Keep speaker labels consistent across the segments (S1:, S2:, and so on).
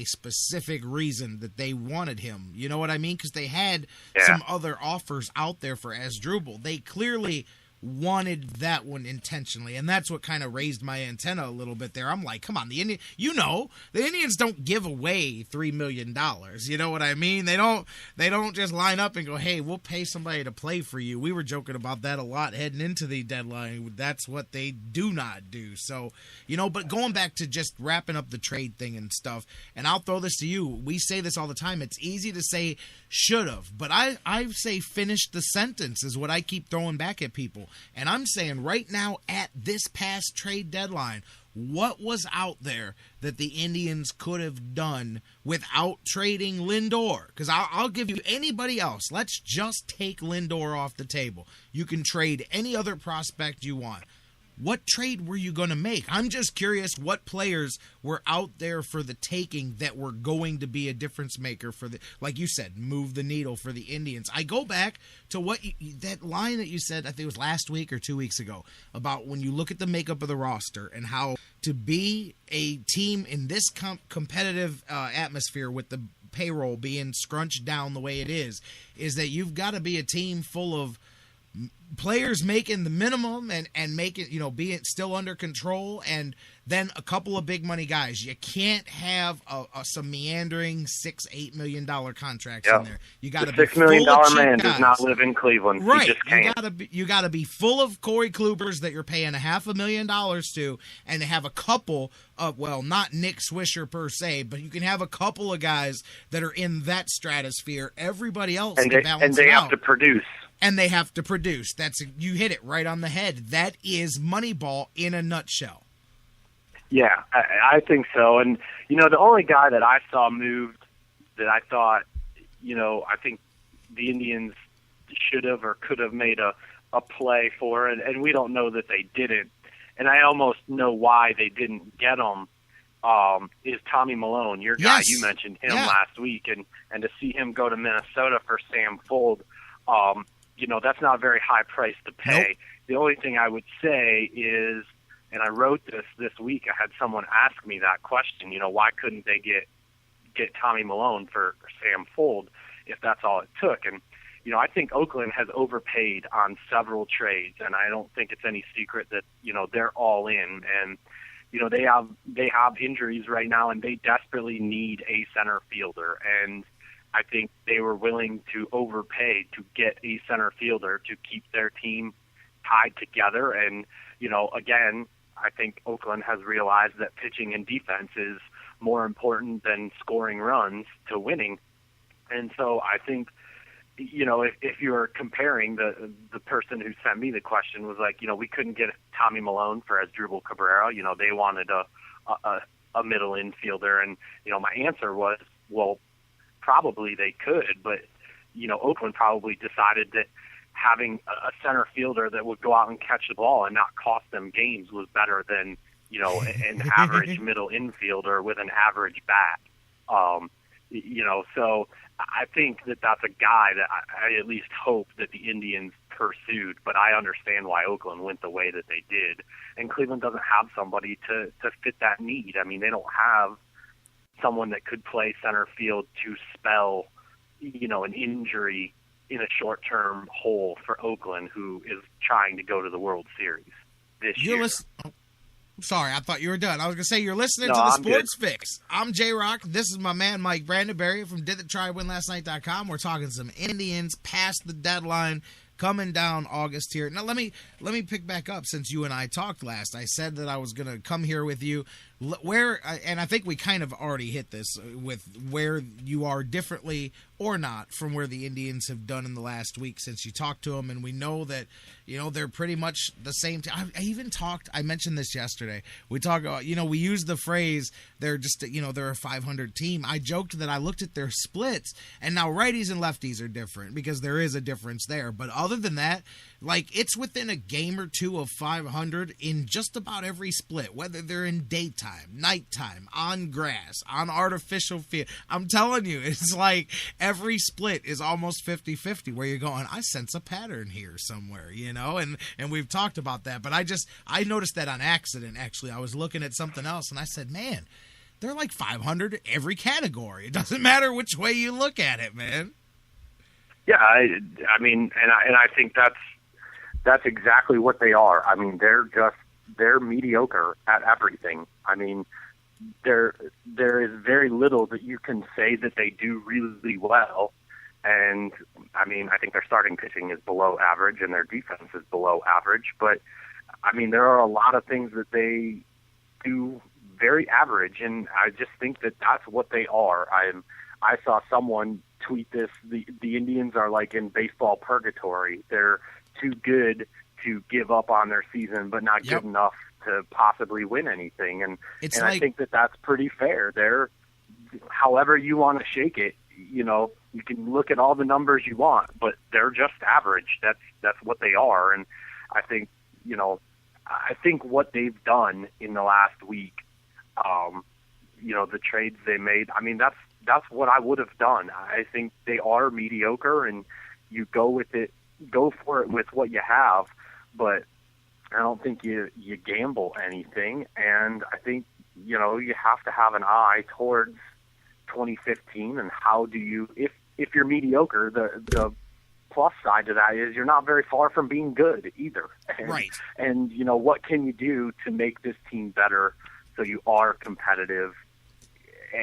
S1: specific reason that they wanted him. You know what I mean? Because they had some other offers out there for Asdrubal. They clearly wanted that one intentionally, and that's what kind of raised my antenna a little bit there. I'm like, come on, the Indians don't give away $3 million. You know what I mean? They don't just line up and go, hey, we'll pay somebody to play for you. We were joking about that a lot heading into the deadline. That's what they do not do. So, but going back to just wrapping up the trade thing and stuff, and I'll throw this to you. We say this all the time. It's easy to say should have, but I say finish the sentence is what I keep throwing back at people. And I'm saying right now at this past trade deadline, what was out there that the Indians could have done without trading Lindor? Because I'll give you anybody else. Let's just take Lindor off the table. You can trade any other prospect you want. What trade were you going to make? I'm just curious what players were out there for the taking that were going to be a difference maker for like you said, move the needle for the Indians. I go back to that line that you said, I think it was last week or 2 weeks ago, about when you look at the makeup of the roster and how to be a team in this competitive atmosphere with the payroll being scrunched down the way it is that you've got to be a team full of players making the minimum and make it, being still under control, and then a couple of big money guys. You can't have some meandering $6-8 million contracts in there. You got to be
S2: $6 million man does not live in Cleveland.
S1: Right.
S2: He just can't.
S1: You got to be full of Corey Klubers that you're paying $500,000 to, and have a couple of, well, not Nick Swisher per se, but you can have a couple of guys that are in that stratosphere. Everybody else can balance
S2: and they
S1: it
S2: have
S1: out.
S2: to produce.
S1: And they have to produce. You hit it right on the head. That is Moneyball in a nutshell.
S2: Yeah, I think so. And, the only guy that I saw moved that I thought, I think the Indians should have or could have made a play for, and we don't know that they didn't. And I almost know why they didn't get him, is Tommy Malone, your guy.
S1: Yes.
S2: You mentioned him last week. And to see him go to Minnesota for Sam Fuld, that's not a very high price to pay.
S1: Nope.
S2: The only thing I would say is, and I wrote this week, I had someone ask me that question, why couldn't they get Tommy Malone for Sam Fuld if that's all it took? And, I think Oakland has overpaid on several trades, and I don't think it's any secret that, they're all in. And, they have injuries right now, and they desperately need a center fielder. And I think they were willing to overpay to get a center fielder to keep their team tied together. And, again, I think Oakland has realized that pitching and defense is more important than scoring runs to winning. And so I think, if you're comparing, the person who sent me the question was like, we couldn't get Tommy Malone for Asdrubal Cabrera. They wanted a middle infielder. And, my answer was, well, probably they could, but, Oakland probably decided that having a center fielder that would go out and catch the ball and not cost them games was better than, an average middle infielder with an average bat. So I think that that's a guy that I at least hope that the Indians pursued, but I understand why Oakland went the way that they did. And Cleveland doesn't have somebody to fit that need. I mean, they don't have someone that could play center field to spell, an injury in a short-term hole for Oakland, who is trying to go to the World Series this year.
S1: Sorry, I thought you were done. I was going to say, you're listening to the Sports Fix. I'm J-Rock. This is my man, Mike Brandenberry from DidTheTryWinLastNight.com. We're talking some Indians past the deadline, coming down August here. Now, let me pick back up since you and I talked last. I said that I was going to come here with you and I think we kind of already hit this with where you are differently or not from where the Indians have done in the last week since you talked to them, and we know that they're pretty much the same. I mentioned this yesterday. We talk about we use the phrase they're just they're a 500 team. I joked that I looked at their splits, and now righties and lefties are different because there is a difference there. But other than that, it's within a game or two of 500 in just about every split, whether they're in daytime, nighttime, on grass, on artificial field. I'm telling you, it's like every split is almost 50-50 where you're going, I sense a pattern here somewhere, and we've talked about that. But I noticed that on accident, actually. I was looking at something else, and I said, man, they're like 500 every category. It doesn't matter which way you look at it, man.
S2: Yeah, I mean, and I think that's exactly what they are. I mean, they're mediocre at everything. I mean, there is very little that you can say that they do really well. And I mean, I think their starting pitching is below average and their defense is below average. But I mean, there are a lot of things that they do very average, and I just think that that's what they are. I saw someone tweet this: the Indians are like in baseball purgatory. They're too good to give up on their season, but not good enough to possibly win anything. And I think that that's pretty fair. They're, however you want to shake it, you know, you can look at all the numbers you want, but they're just average. That's what they are. And I think, you know, I think what they've done in the last week, you know, the trades they made, I mean, that's what I would have done. I think they are mediocre, and you go for it with what you have, but I don't think you gamble anything. And I think, you know, you have to have an eye towards 2015 and how do you, if you're mediocre, the plus side to that is you're not very far from being good either. And,
S1: right.
S2: And, you know, what can you do to make this team better so you are competitive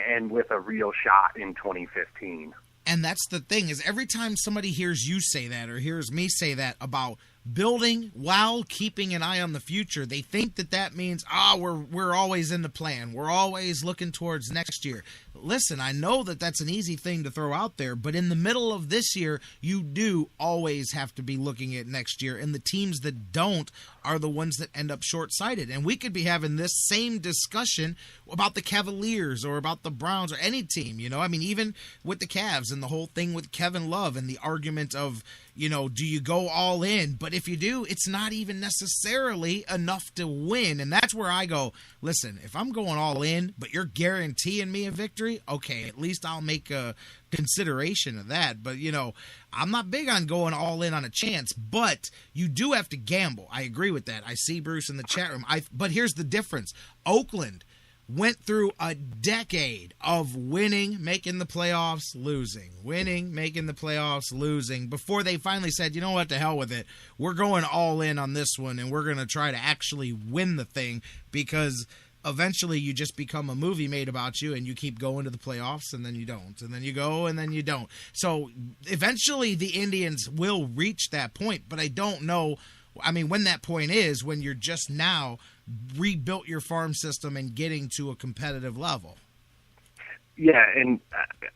S2: and with a real shot in 2015?
S1: And that's the thing, is every time somebody hears you say that or hears me say that about building while keeping an eye on the future, they think that means, we're always in the plan. We're always looking towards next year. Listen, I know that that's an easy thing to throw out there, but in the middle of this year, you do always have to be looking at next year, and the teams that don't are the ones that end up short-sighted. And we could be having this same discussion about the Cavaliers or about the Browns or any team, you know? I mean, even with the Cavs and the whole thing with Kevin Love and the argument of, you know, do you go all in? But if you do, it's not even necessarily enough to win. And that's where I go, listen, if I'm going all in, but you're guaranteeing me a victory, okay, at least I'll make a consideration of that. But, you know, I'm not big on going all in on a chance, but you do have to gamble. I agree with that. I see Bruce in the chat room. But here's the difference. Oakland went through a decade of winning, making the playoffs, losing, winning, making the playoffs, losing, before they finally said, you know what, to hell with it. We're going all in on this one, and we're going to try to actually win the thing, because eventually you just become a movie made about you, and you keep going to the playoffs, and then you don't, and then you go, and then you don't. So eventually the Indians will reach that point, but I don't know, I mean, when that point is, when you're just now rebuilt your farm system and getting to a competitive level.
S2: Yeah, and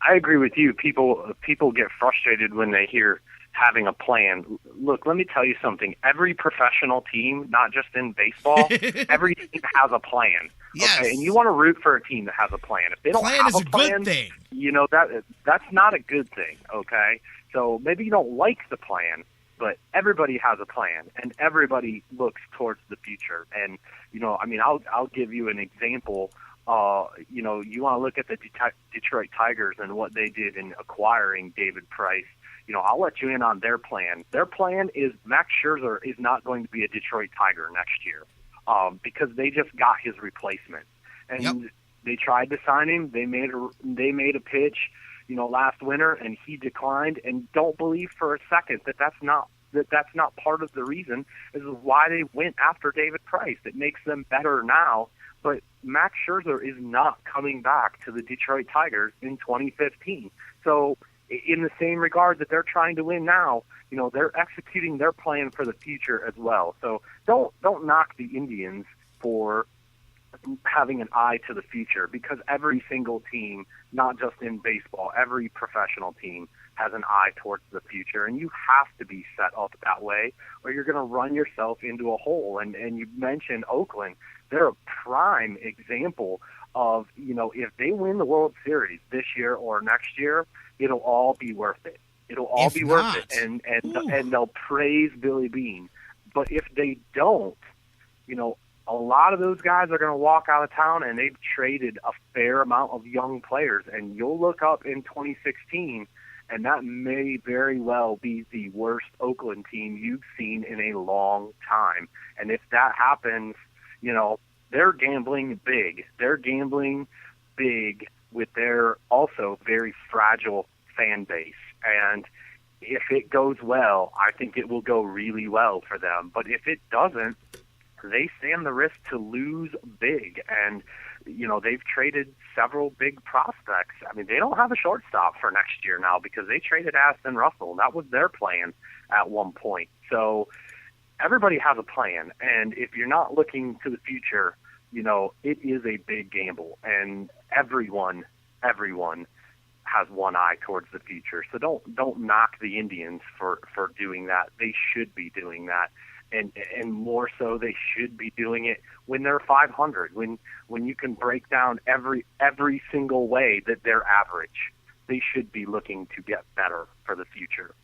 S2: I agree with you. People get frustrated when they hear having a plan. Look, let me tell you something. Every professional team, not just in baseball, every team has a plan.
S1: Yes.
S2: Okay? And you want to root for a team that has a plan. If they don't
S1: plan
S2: have
S1: is
S2: a plan,
S1: good thing.
S2: You know, that's not a good thing, okay? So maybe you don't like the plan, but everybody has a plan, and everybody looks towards the future. And, you know, I mean, I'll give you an example. You know, you want to look at the Detroit Tigers and what they did in acquiring David Price. You know, I'll let you in on their plan. Their plan is Max Scherzer is not going to be a Detroit Tiger next year, because they just got his replacement. And they tried to sign him. They made a pitch, you know, last winter, and he declined. And don't believe for a second that that's not part of the reason. This is why they went after David Price. It makes them better now. But Max Scherzer is not coming back to the Detroit Tigers in 2015. So in the same regard that they're trying to win now, you know, they're executing their plan for the future as well. So don't knock the Indians for having an eye to the future, because every single team, not just in baseball, every professional team has an eye towards the future, and you have to be set up that way or you're going to run yourself into a hole. And you mentioned Oakland. They're a prime example of, you know, if they win the World Series this year or next year, it'll all be worth it. It'll all be worth it. And they'll praise Billy Beane. But if they don't, you know, a lot of those guys are going to walk out of town, and they've traded a fair amount of young players. And you'll look up in 2016, and that may very well be the worst Oakland team you've seen in a long time. And if that happens, you know, they're gambling big. They're gambling big with their also very fragile fan base. And if it goes well, I think it will go really well for them. But if it doesn't, they stand the risk to lose big. And, they've traded several big prospects. I mean, they don't have a shortstop for next year now because they traded Aston Russell. That was their plan at one point. So everybody has a plan. And if you're not looking to the future, it is a big gamble. And everyone has one eye towards the future. So don't knock the Indians for doing that. They should be doing that. And more so, they should be doing it when they're 500. When you can break down every single way that they're average, they should be looking to get better for the future.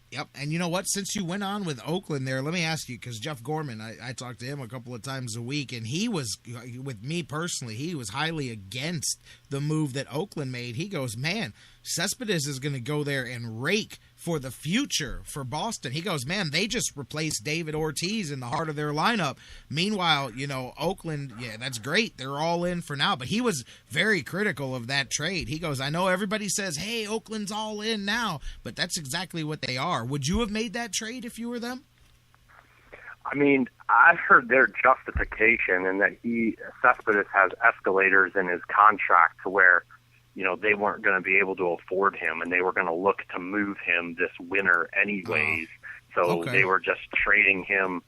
S1: Yep, and you know what? Since you went on with Oakland there, let me ask you, because Jeff Gorman, I talked to him a couple of times a week, and he was, with me personally, he was highly against the move that Oakland made. He goes, man, Cespedes is going to go there and rake for the future for Boston. He goes, man, they just replaced David Ortiz in the heart of their lineup. Meanwhile, Oakland, yeah, that's great. They're all in for now. But he was very critical of that trade. He goes, I know everybody says, hey, Oakland's all in now, but that's exactly what they are. Would you have made that trade if you were them?
S2: I mean, I've heard their justification and that Cespedes has escalators in his contract to where they weren't going to be able to afford him, and they were going to look to move him this winter anyways. So they were just trading him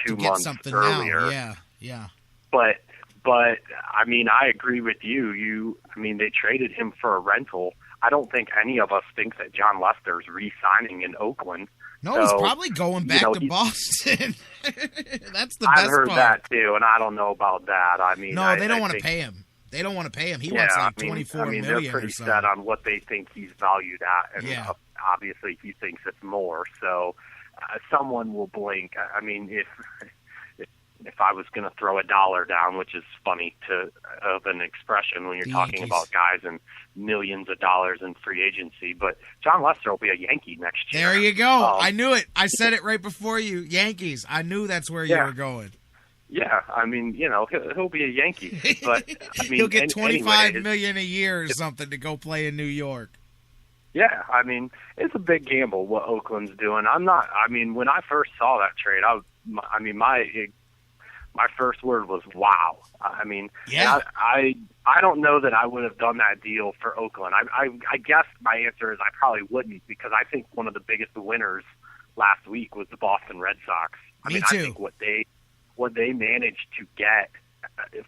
S2: 2 months earlier.
S1: Now. Yeah.
S2: But I mean, I agree with you. They traded him for a rental. I don't think any of us think that John Lester's re-signing in Oakland.
S1: No, so, he's probably going back to Boston. That's the best
S2: I've heard
S1: part.
S2: That too, and I don't know about that. I mean,
S1: no, they don't want to pay him. They don't want to pay him. He wants like $24 million
S2: they're pretty set on what they think he's valued at, and obviously he thinks it's more. So someone will blink. I mean, if I was going to throw $1 down, which is funny of an expression when you're talking about guys and millions of dollars in free agency, but John Lester will be a Yankee next year.
S1: There you go. I knew it. I said it right before you. Yankees. I knew that's where you were going.
S2: Yeah, I mean, he'll be a Yankee, but I mean,
S1: he'll get $25 million a year or something to go play in New York.
S2: Yeah, I mean, it's a big gamble what Oakland's doing. When I first saw that trade, my first word was wow. I mean, I don't know that I would have done that deal for Oakland. I guess my answer is I probably wouldn't, because I think one of the biggest winners last week was the Boston Red Sox.
S1: Me too.
S2: I think what they managed to get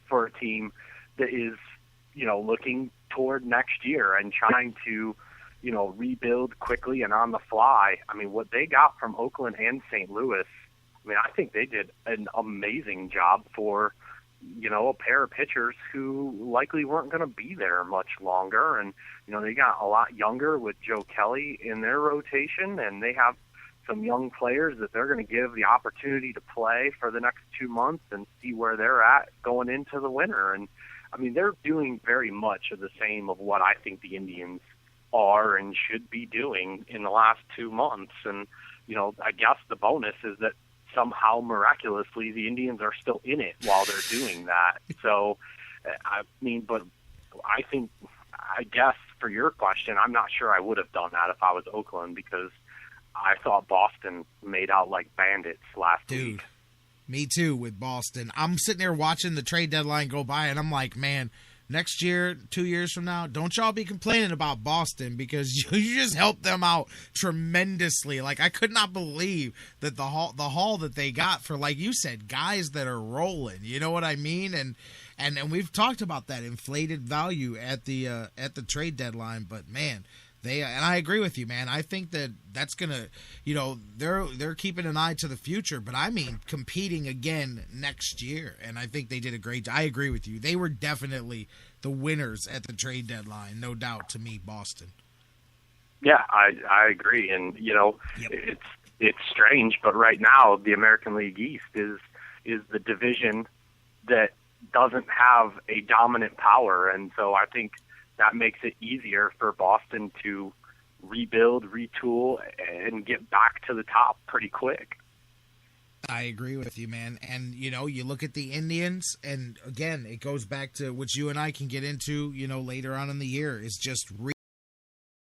S2: for a team that is, looking toward next year and trying to, rebuild quickly and on the fly. I mean, what they got from Oakland and St. Louis, I think they did an amazing job for, a pair of pitchers who likely weren't going to be there much longer. And, they got a lot younger with Joe Kelly in their rotation, and they have some young players that they're going to give the opportunity to play for the next 2 months and see where they're at going into the winter. And they're doing very much of the same of what I think the Indians are and should be doing in the last 2 months. And, I guess the bonus is that somehow miraculously the Indians are still in it while they're doing that. So, but I guess for your question, I'm not sure I would have done that if I was Oakland, because I thought Boston made out like bandits last week.
S1: Me too with Boston. I'm sitting there watching the trade deadline go by, and I'm like, man, next year, 2 years from now, don't y'all be complaining about Boston, because you just helped them out tremendously. Like, I could not believe that the haul that they got for, like you said, guys that are rolling. You know what I mean? And we've talked about that inflated value at the trade deadline, but man. And I agree with you, man. I think that's gonna, they're keeping an eye to the future, but competing again next year. And I think they did a great job. I agree with you. They were definitely the winners at the trade deadline, no doubt, to me, Boston.
S2: Yeah, I agree. And it's strange, but right now the American League East is the division that doesn't have a dominant power, and so I think that makes it easier for Boston to rebuild, retool, and get back to the top pretty quick.
S1: I agree with you, man. And, you look at the Indians, and again, it goes back to what you and I can get into, later on in the year, is just